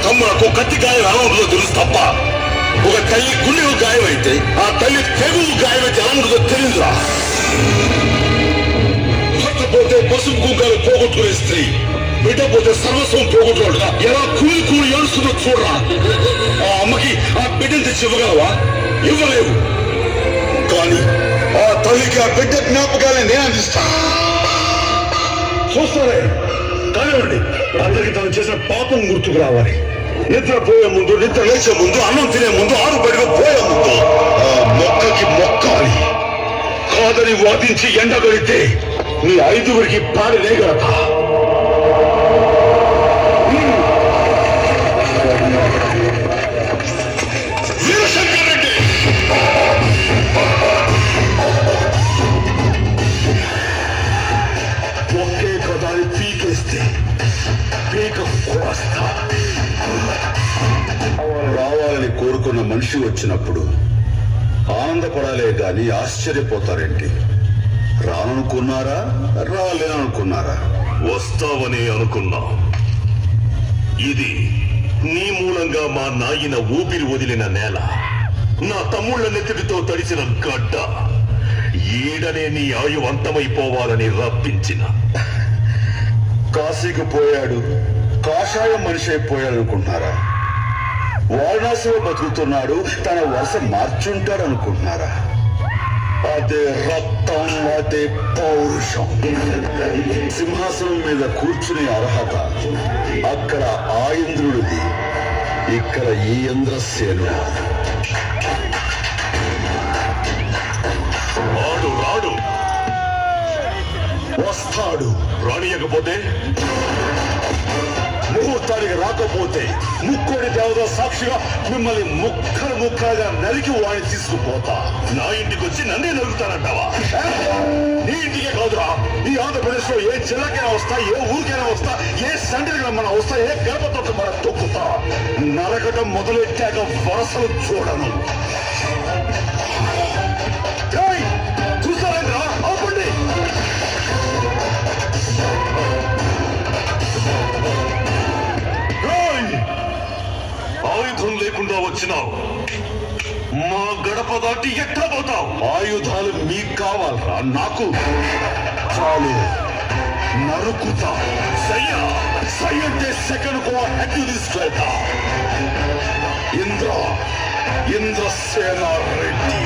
తమ్ములకు కత్తి గాయం అనంలో తెలుసు తప్ప ఒక తల్లి గుండెకు గాయం అయితే ఆ తల్లి తెగువు గాయమైతే ఎలా ఉంటుందో తెలియదురా. భర్త పోతే పసుపు కుంకాలు పోగొట్టుకునే స్త్రీ బిడ్డ పోతే సర్వస్వం పోగొట్టుకోడుగా ఎలా కూలి కూలి ఏడుస్తుందో చూడరా. ఆ అమ్మకి ఆ బిడ్డను తెచ్చి ఇవ్వగలవా? ఇవ్వలేవు. కానీ ఆ తల్లికి ఆ బిడ్డ జ్ఞాపకాలని నేను అందిస్తా. చూస్తారే కానివ్వండి. అందరికి తను చేసిన పాపం గుర్తుకు రావాలి. నిద్ర పోయే ముందు, నిద్ర లేచే ముందు, అన్నం తినే ముందు, ఆరు బడిగా పోయే ముందు ఆ మొక్కకి మొక్కాలి. కాదని వాదించి ఎండగలితే మీ 5గురికి పాడి నేగలతా. వీరశంకర్ రెడ్డి ఒకే కదాన్ని పీకేస్తే పీక కోస్తా. రావాలని కోరుకున్న మనిషి వచ్చినప్పుడు ఆనందపడాలే గాని ఆశ్చర్యపోతారేంటి? రాననుకున్నారా? రాలేననుకున్నారా? వస్తావని అనుకున్నా. ఇది నీ మూలంగా మా నాయన ఊపిరి వదిలిన నేల, నా తమ్ముళ్ల నెత్తిడితో తడిసిన గడ్డ. ఈడనే నీ ఆయు అంతమైపోవాలని రప్పించిన. కాశీకి పోయాడు, కాషాయం మనిషి అయిపోయాడు అనుకుంటున్నారా? వారణాసిలో బతుకుతున్నాడు, తన వరుస మార్చుంటాడు అనుకుంటున్నారా? అదే రక్తం, అదే పౌరుషం. సింహాసనం మీద కూర్చునే అర్హత అక్కడ ఆ ఇంద్రుడిది, ఇక్కడ ఈ ఇంద్రసేనుడు. రాడు రాడు వస్తాడు. రానియకపోతే, ముహూర్తానికి రాకపోతే ముక్కోడి దేవత సాక్షిగా మిమ్మల్ని ముక్కలు ముక్కలుగా నరికి వాడిని తీసుకుపోతా. నా ఇంటికి వచ్చి నన్నే నరుగుతానంటావా? నీ ఇంటికే కాదురా, ఈ ఆంధ్రప్రదేశ్ లో ఏ జిల్లాకైనా వస్తా, ఏ ఊరికైనా వస్తా, ఏ సెంటర్కి మన వస్తా, ఏ గడపతో మన తొక్కుతా. నరకటం మొదలెట్టాక వరసలు చూడను. చూస్తారేంట్రా? అవ్వండి. ఆయుధం లేకుండా వచ్చినావు, మా గడప దాటి ఎట్లా పోతావు? ఆయుధాలు మీకు కావాలరా? నాకు చాలు. నరుకుతా. సయ్యా సై అంటే సెకండ్ కో హెడ్ తీసుకెళ్తా. ఇంద్రసేన రెడ్డి.